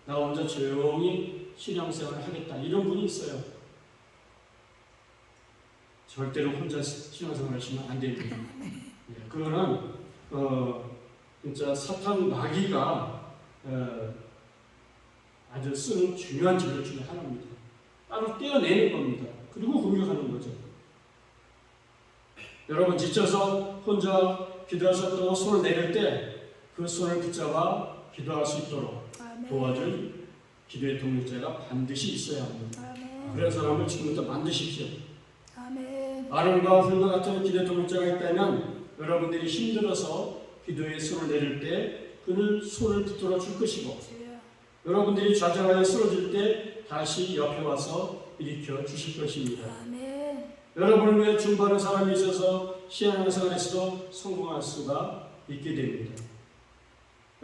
나 혼자 조용히 신앙생활을 하겠다 이런 분이 있어요. 절대로 혼자 신앙생활 하시면 안 됩니다. 예, 그거는 진짜 사탄 마귀가 아주 쓰는 중요한 전략 중에 하나입니다. 따로 떼어내는 겁니다. 그리고 공격하는 거죠. 여러분 지쳐서 혼자 기도하셔 또 손을 내릴 때 그 손을 붙잡아 기도할 수 있도록 도와줄 기도의 동력자가 반드시 있어야 합니다. 그런 사람을 지금부터 만드십시오. 아론과 훌과 같은 기도의 동력자가 있다면 여러분들이 힘들어서 기도에 손을 내릴 때 그는 손을 붙들어 줄 것이고 여러분들이 좌절하여 쓰러질 때 다시 옆에 와서 일으켜 주실 것입니다. 여러분을 위해 중보하는 사람이 있어서 신앙생활에서도 성공할 수가 있게 됩니다.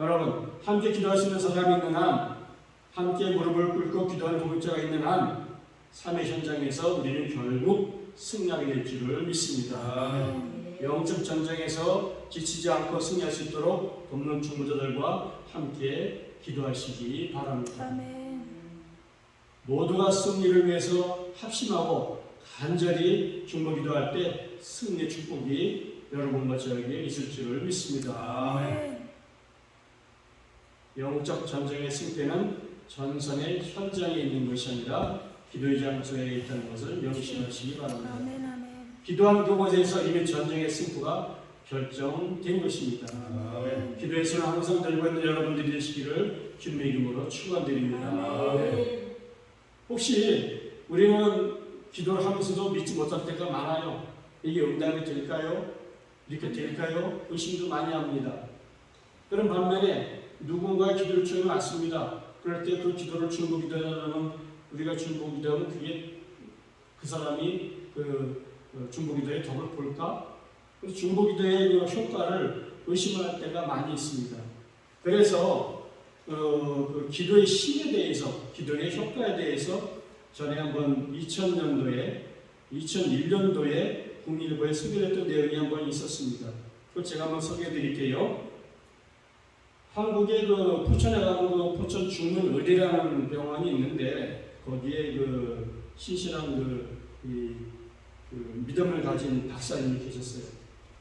여러분 함께 기도할 수 있는 사람이 있는 한, 함께 무릎을 꿇고 기도하는 동역자가 있는 한 삶의 현장에서 우리는 결국 승리하게 될 줄을 믿습니다. 영적 전쟁에서 지치지 않고 승리할 수 있도록 돕는 중보자들과 함께 기도하시기 바랍니다. 모두가 승리를 위해서 합심하고 간절히 중보 기도할 때 승리의 축복이 여러분과 저에게 있을 줄을 믿습니다. 영적 전쟁의 승패는 전선의 현장에 있는 것이 아니라 기도의 장소에 있다는 것을 명심하시기 바랍니다. 기도한 그곳에서 이미 전쟁의 승부가 결정된 것입니다. 기도의 손을 항상 들고 있는 여러분들이 되시기를 주님의 이름으로 축원드립니다. 혹시 우리는 기도를 하면서도 믿지 못할 때가 많아요. 이게 응답이 될까요? 이렇게 될까요? 의심도 많이 합니다. 그런 반면에 누군가의 기도를 처음에 왔습니다. 그럴 때 그 기도를 중보 기도하면 우리가 중보 기도하면 그게 그 사람이 중보 기도의 덕을 볼까? 그래서 중보 기도의 효과를 의심할 때가 많이 있습니다. 그래서 그 기도의 힘에 대해서, 기도의 효과에 대해서 전에 한번 2001년도에 국민일보에 소개했던 내용이 한번 있었습니다. 그걸 제가 한번 소개해 드릴게요. 한국의 포천에 가는 포천 중문의대라는 병원이 있는데 거기에 신실한 믿음을 가진 박사님이 계셨어요.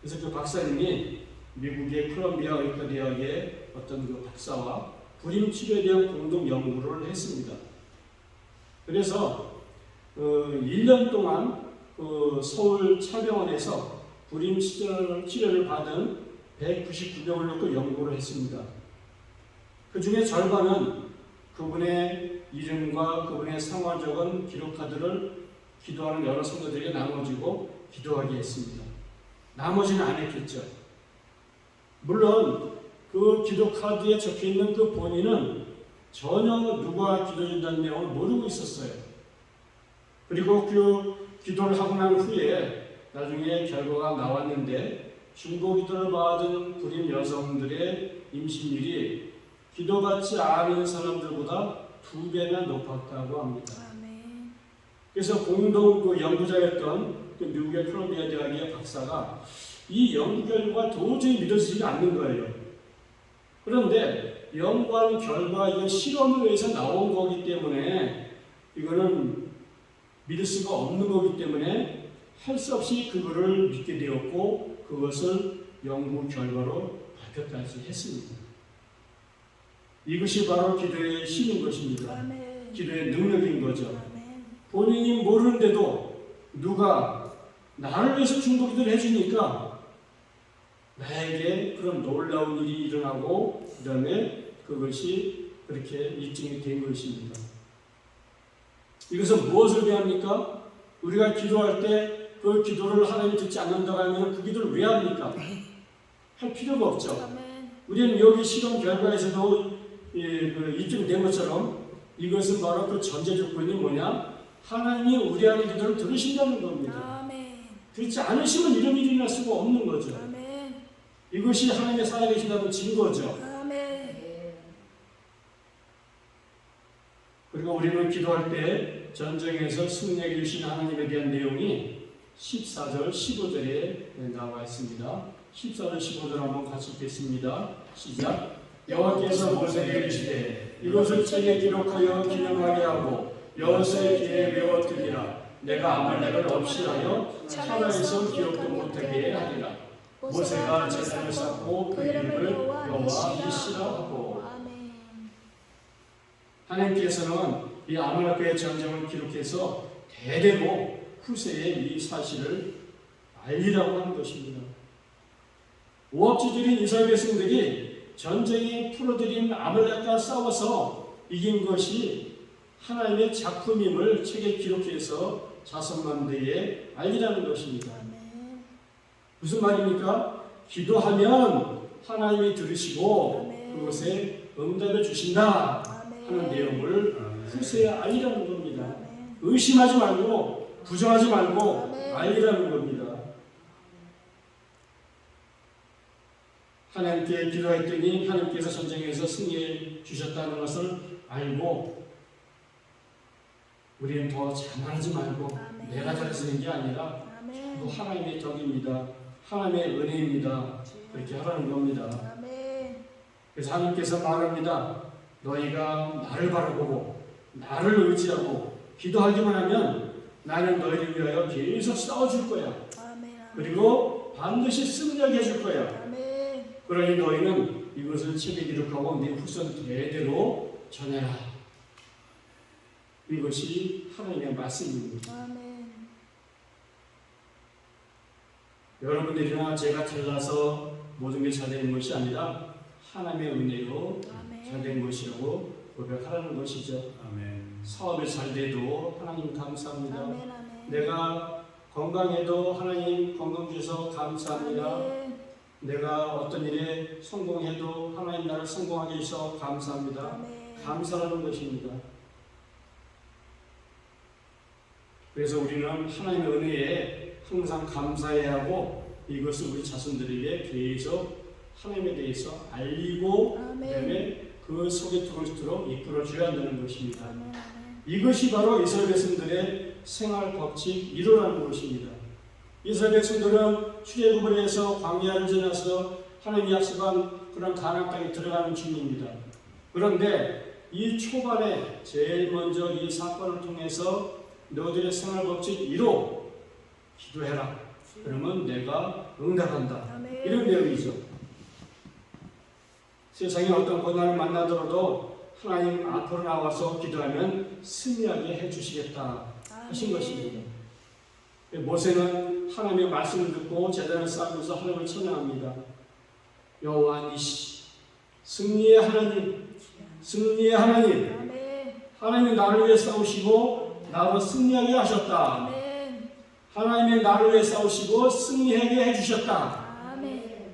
그래서 그 박사님이 미국의 콜롬비아 의과대학의 어떤 박사와 불임 치료에 대한 공동 연구를 했습니다. 그래서 1년 동안 서울 차병원에서 불임 치료를 받은 199명을 놓고 연구를 했습니다. 그 중에 절반은 그분의 이름과 그분의 상황을 적은 기록카드를 기도하는 여러 성도들에게 나눠주고 기도하게 했습니다. 나머지는 안 했겠죠. 물론 그 기도카드에 적혀있는 그 본인은 전혀 누가 기도해준다는 내용을 모르고 있었어요. 그리고 그 기도를 하고 난 후에 나중에 결과가 나왔는데 중보 기도를 받은 불임 여성들의 임신율이 기도받지 않은 사람들보다 2배나 높았다고 합니다. 그래서 공동 연구자였던 미국의 콜롬비아 대학의 박사가 이 연구 결과가 도저히 믿어지지가 않는 거예요. 그런데 연구한 결과 이건 실험을 위해서 나온 거기 때문에 이거는 믿을 수가 없는 거기 때문에 할 수 없이 그거를 믿게 되었고 그것을 연구 결과로 발표까지 했습니다. 이것이 바로 기도의 힘인 것입니다. 기도의 능력인 거죠. 본인이 모르는데도 누가 나를 위해서 중보기도를 해주니까 나에게 그런 놀라운 일이 일어나고 그 다음에 그것이 그렇게 입증이 된 것입니다. 이것은 무엇을 배합니까? 우리가 기도할 때 그 기도를 하나님이 듣지 않는다고 하면 그 기도를 왜 합니까? 할 필요가 없죠. 우리는 여기 실험 결과에서도 입증된 것처럼 이것은 바로 그 전제 조건이 뭐냐? 하나님이 우리의 기도를 들으신다는 겁니다. 그렇지 않으시면 이런 일이 일어날 수가 없는 거죠. 이것이 하나님의 살아계신다는 증거죠. 그리고 우리는 기도할 때 전쟁에서 승리해 주신 하나님에 대한 내용이 14절, 15절에 나와 있습니다. 14절, 15절 한번 같이 읽겠습니다. 시작. 여호와께서 모세에게 이르시되 이것을 책에 기록하여 기념하게 하고 여호수아의 귀에 외워두리라. 내가 아말렉을 없이 하여 천하에서 기억도 못하게 하리라. 모세가 제단을 쌓고 그 이름을 여호와 니시라 하고. 아멘. 하나님께서는 이 아말렉과의 전쟁을 기록해서 대대로 후세에 이 사실을 알리라고 하는 것입니다. 오합지졸인 이스라엘 백성들이 전쟁에 풀어들인 아말렉과 싸워서 이긴 것이 하나님의 작품임을 책에 기록해서 자손만대에 알리라는 것입니다. 아멘. 무슨 말입니까? 기도하면 하나님이 들으시고 아멘. 그것에 응답해 주신다 아멘. 하는 내용을 후세에 알리라는 겁니다. 아멘. 의심하지 말고 부정하지 말고 아멘. 알리라는 겁니다. 하나님께 기도했더니 하나님께서 전쟁에서 승리해 주셨다는 것을 알고 우리는 더 자만하지 말고 아멘. 내가 잘해서 된 게 아니라 아멘. 또 하나님의 덕입니다. 하나님의 은혜입니다. 그렇게 하라는 겁니다. 아멘. 그래서 하나님께서 말합니다. 너희가 나를 바라보고 나를 의지하고 기도하기만 하면 나는 너희를 위하여 계속 싸워줄 거야. 아멘. 그리고 반드시 승리하게 해줄 거야. 아멘. 그러니 너희는 이것을 책에 기록하고 네 후손 대대로 전해라. 이것이 하나님의 말씀입니다. 아멘. 여러분들이나 제가 잘나서 모든 게 잘 되는 것이 아니라 하나님의 은혜로 잘 아멘. 된 것이라고 고백하라는 것이죠. 아멘. 사업이 잘 돼도 하나님 감사합니다. 아멘. 아멘. 내가 건강해도 하나님 건강 주셔서 감사합니다. 아멘. 내가 어떤 일에 성공해도 하나님 나를 성공하게 해주셔서 감사합니다. 아멘. 감사하는 것입니다. 그래서 우리는 하나님의 은혜에 항상 감사해야 하고 이것을 우리 자손들에게 계속 하나님에 대해서 알리고 아멘. 그다음에 그 속에 들어오도록 이끌어줘야 한다는 것입니다. 아멘. 아멘. 이것이 바로 이스라엘 백성들의 생활 법칙 1호라는 것입니다. 이스라엘 백성들은 출애굽을 해서 광야를 지나서 하나님이 약속한 그런 가나안 땅에 들어가는 중입니다. 그런데 이 초반에 제일 먼저 이 사건을 통해서 너희들의 생활 법칙 1호 기도해라. 그러면 내가 응답한다. 아멘. 이런 내용이죠. 세상에 어떤 고난을 만나더라도 하나님 앞으로 나와서 기도하면 승리하게 해주시겠다 하신 것입니다. 모세는 하나님의 말씀을 듣고 제단을 쌓으면서 하나님을 찬양합니다. 여호와 니시, 승리의 하나님, 승리의 하나님, 아멘. 하나님이 나를 위해 싸우시고 나로 승리하게 하셨다. 아멘. 하나님이 나를 위해 싸우시고 승리하게 해주셨다. 아멘.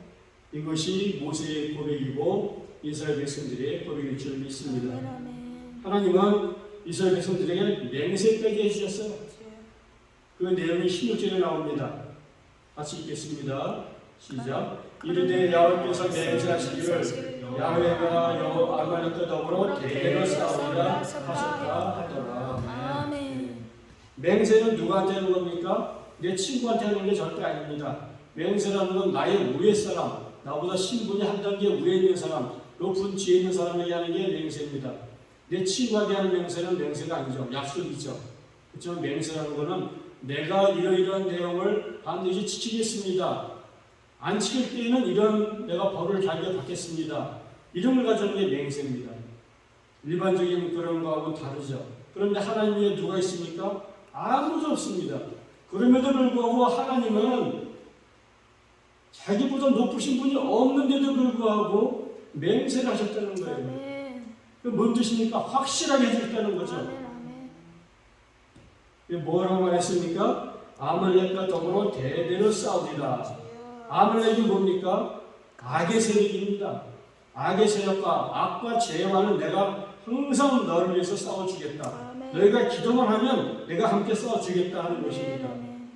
이것이 모세의 고백이고 이스라엘 백성들의 고백일 줄 믿습니다. 아멘. 하나님은 이스라엘 백성들에게 맹세 빼게 해주셨어요. 그 내용이 16절에 나옵니다. 같이 읽겠습니다. 시작. 이르되 야훼께서 맹세하시기를 야훼가 아말렉과 더불어 대대로 싸우리라 하셨다 하더라. 아멘. 맹세는 누구한테 하는 겁니까? 내 친구한테 하는 게 절대 아닙니다. 맹세라는 건 나의 위에 사람, 나보다 신분이 한 단계 위에 있는 사람, 높은 지에 있는 사람에게 하는 게 맹세입니다. 내 친구에게 하는 맹세는 맹세가 아니죠. 약속이죠. 그렇지만 맹세라는 거는 내가 이러이러한 내용을 반드시 지키겠습니다. 안 지킬 때에는 이런 내가 벌을 달게 받겠습니다. 이런 걸 가져오는 게 맹세입니다. 일반적인 그런 거하고는 다르죠. 그런데 하나님 위에 누가 있습니까? 아무도 없습니다. 그럼에도 불구하고 하나님은 자기보다 높으신 분이 없는데도 불구하고 맹세를 하셨다는 거예요. 아멘. 그 뭔 뜻입니까? 확실하게 해주셨다는 거죠. 아멘. 뭐라고 말했습니까? 아말렉과 더불어 대대로 싸우리라. 아말렉이 뭡니까? 악의 세력입니다. 악의 세력과 악과 죄와는 내가 항상 너를 위해서 싸워주겠다. 아멘. 너희가 기도만 하면 내가 함께 싸워주겠다 하는 것입니다. 아멘.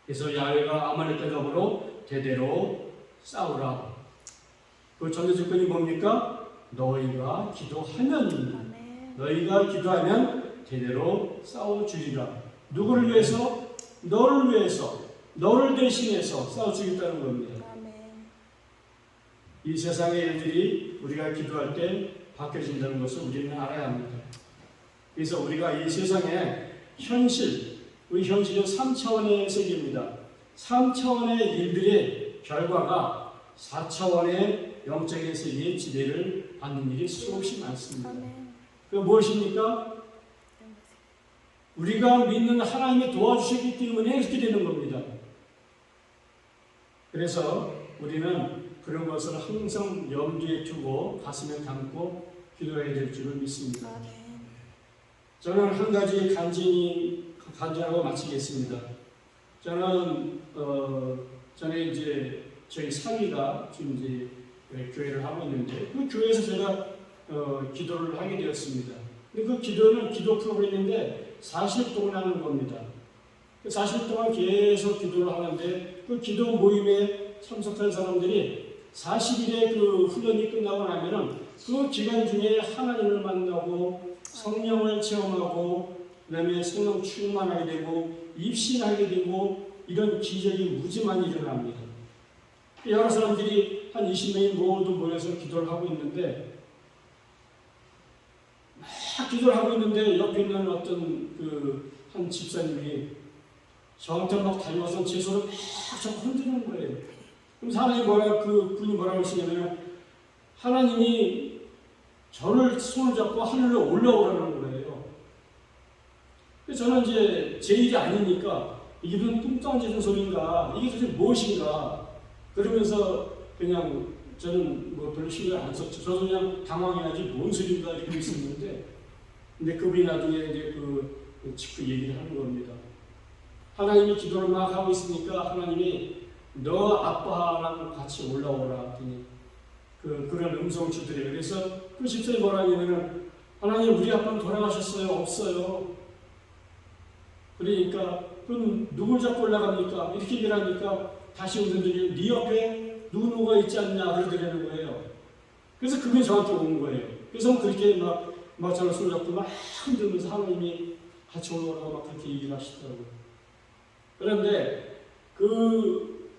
그래서 야훼가 아말렉과 더불어 대대로 싸우라. 그 전제 조건이 뭡니까? 너희가 기도하면입니다. 아멘. 너희가 기도하면 대대로 싸워주리라. 누구를 위해서? 너를 위해서, 너를 대신해서 싸워주겠다는 겁니다. 아멘. 이 세상의 일들이 우리가 기도할 때 바뀌어진다는 것을 우리는 알아야 합니다. 그래서 우리가 이 세상의 현실, 우리 현실은 3차원의 세계입니다. 3차원의 일들의 결과가 4차원의 영적인 세계의 지배를 받는 일이 수없이 많습니다. 그 무엇입니까? 우리가 믿는 하나님이 도와주셨기 때문에 이렇게 되는 겁니다. 그래서 우리는 그런 것을 항상 염두에 두고 가슴에 담고 기도해야 될 줄을 믿습니다. 저는 한 가지 간증하고 마치겠습니다. 저는 전에 이제 저희 사위가 지금 이제 교회를 하고 있는데 그 교회에서 제가 기도를 하게 되었습니다. 근데 그 기도는 기도 프로그램인데 40일 동안 하는 겁니다. 40일 동안 계속 기도를 하는데 그 기도 모임에 참석한 사람들이 40일의 그 훈련이 끝나고 나면은 그 기간 중에 하나님을 만나고 성령을 체험하고 그다음에 성령 충만하게 되고 입신하게 되고 이런 기적이 무지 많이 일어납니다. 여러 사람들이 한 20명이 모두 모여서 기도를 하고 있는데 막 기도를 하고 있는데 옆에 있는 어떤 그 한 집사님이 저한테 막 달려와서 제 손을 막 자꾸 흔드는 거예요. 그럼 사람이 그분이 뭐라고 하시냐면 하나님이 저를 손을 잡고 하늘로 올라오라는 거예요. 그래서 저는 이제 제 일이 아니니까 이게 무슨 뚱뚱한 짓은 소리인가, 이게 도대체 무엇인가 그러면서 그냥 저는 뭐 별로 신경 안 썼죠. 저도 그냥 당황해야지 뭔 소리인가 이러고 있었는데 근데 그분이 나중에 이제 그 얘기를 하는 겁니다. 하나님이 기도를 막 하고 있으니까 하나님이 너 아빠랑 같이 올라오라 했더니 그런 음성 주더래요. 그래서 그 집사님이 뭐라 하냐면은 하나님 우리 아빠는 돌아가셨어요? 없어요. 그러니까 그럼 누굴 잡고 올라갑니까? 이렇게 얘기를 하니까 다시 오더니 네 옆에 누구누구가 있지 않냐 그러더라는 거예요. 그래서 그분이 저한테 온 거예요. 그래서 그렇게 막 저를 손잡고 막 흔들면서 하나님이 같이 올라오라고 막 그렇게 얘기를 하시더라고요. 그런데 그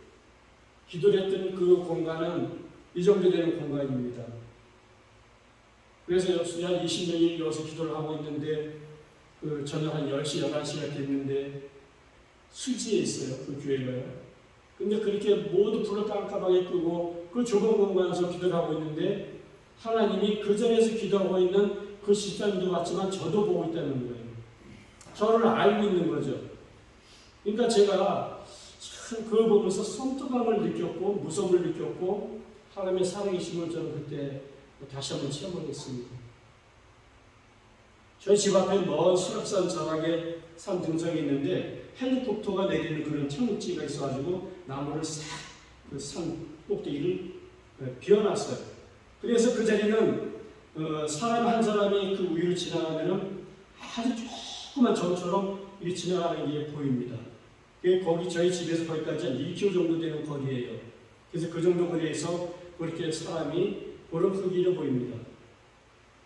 기도를 했던 그 공간은 이 정도 되는 공간입니다. 그래서 한 20명이 여기서 기도를 하고 있는데 그 저녁 한 10시, 11시가 됐는데 수지에 있어요. 그 교회가요. 근데 그렇게 모두 불을 깜깜하게 끄고 그 좁은 공간에서 기도를 하고 있는데 하나님이 그 자리에서 기도하고 있는 그 집사님도 같지만 저도 보고 있다는 거예요. 저를 알고 있는 거죠. 그러니까 제가 참 그걸 보면서 섬뜩함을 느꼈고 무서움을 느꼈고 하나님의 살아계심을 저는 그때 다시 한번 체험하겠습니다. 저희 집 앞에 먼 수락산 저락에 산 등석이 있는데 헬리콥터가 내리는 그런 천국지가 있어가지고 나무를 싹 그 산 꼭대기를 비워놨어요. 그래서 그 자리는 사람 한 사람이 그 위를 지나가면은 아주 조그만 점처럼 이렇게 지나가는 게 보입니다. 거기 저희 집에서 거기까지 한 2km 정도 되는 거리예요. 그래서 그 정도 거리에서 그렇게 사람이 그런 크기로 보입니다.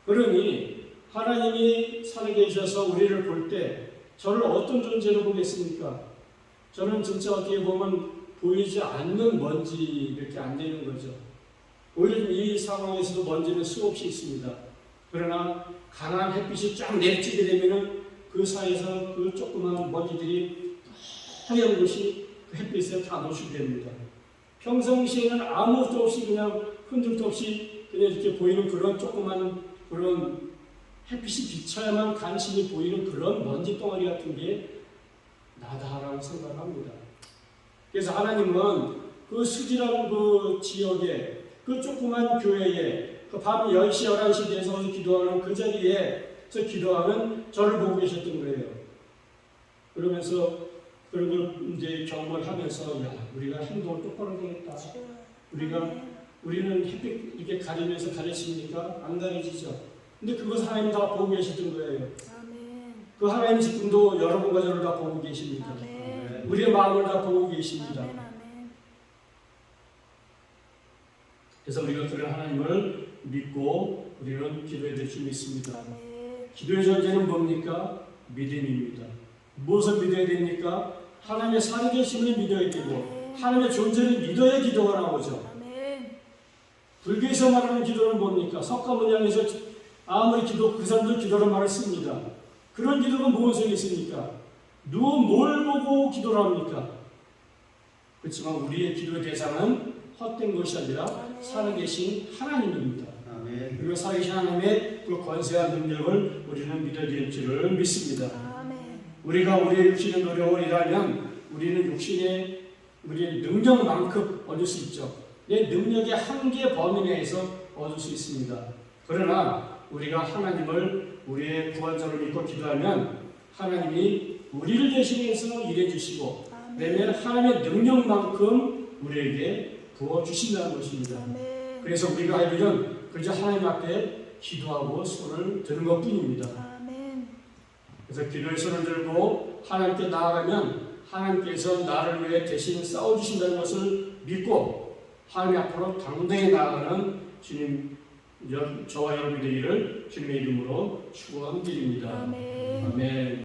그러니 하나님이 살아계셔서 우리를 볼 때 저를 어떤 존재로 보겠습니까? 저는 진짜 어떻게 보면 보이지 않는 먼지밖에 안 되는 거죠. 오히려 이 상황에서도 먼지는 수없이 있습니다. 그러나 강한 햇빛이 쫙 내리쬐게 되면은 그 사이에서 그 조그만 먼지들이 하얀 것이 그 햇빛에 다 노출됩니다. 평상시에는 아무것도 없이 그냥 흔들도 없이 그냥 이렇게 보이는 그런 조그만 그런 햇빛이 비쳐야만 간신히 보이는 그런 먼지 덩어리 같은 게 나다라고 생각합니다. 그래서 하나님은 그 수지라는 그 지역에 그 조그만 교회에 그 밤 10시, 11시 돼서 기도하는 그 자리에서 기도하는 저를 보고 계셨던 거예요. 그러면서 그런 걸 이제 경험을 하면서 야, 우리가 행동을 똑바로 해야겠다. 우리는 햇빛 이렇게 가리면서 가르치니까 안 가려지죠. 근데 그것을 하나님 다 보고 계셨던 거예요. 아멘. 그 하나님 지금도 여러분과 저를 다 보고 계십니다. 아멘. 우리의 마음을 다 보고 계십니다. 아멘. 아멘. 그래서 우리가 그런 하나님을 믿고 우리는 기도해야 될 줄 믿습니다. 아멘. 기도의 전제는 뭡니까? 믿음입니다. 무엇을 믿어야 됩니까? 하나님의 살아계심을 믿어야 되고 하나님의 존재를 믿어야 기도가 나오죠. 아멘. 불교에서 말하는 기도는 뭡니까? 석가모니향에서 아무리 기도, 그 사람들 기도를 말을 씁니다. 그런 기도가 무슨 소용이 있습니까? 누구 뭘 보고 기도를 합니까? 그렇지만 우리의 기도의 대상은 헛된 것이 아니라 살아계신 하나님입니다. 아멘. 그리고 살아계신 하나님의 그 권세와 능력을 우리는 믿어야 될 줄을 믿습니다. 아멘. 우리가 우리의 육신의 노력을 일하면 우리는 우리의 능력만큼 얻을 수 있죠. 내 능력의 한계 범위 내에서 얻을 수 있습니다. 그러나 우리가 하나님을 우리의 구원자로 믿고 기도하면 하나님이 우리를 대신해서 일해 주시고 그러면 하나님의 능력만큼 우리에게 부어주신다는 것입니다. 아멘. 그래서 우리가 할 일은 그저 하나님 앞에 기도하고 손을 드는 것뿐입니다. 아멘. 그래서 기도의 손을 들고 하나님께 나아가면 하나님께서 나를 위해 대신 싸워주신다는 것을 믿고 하나님 앞으로 당당히 나아가는 주님, 저와 여러분의 일을 주님의 이름으로 축원드립니다. 아멘. 아멘.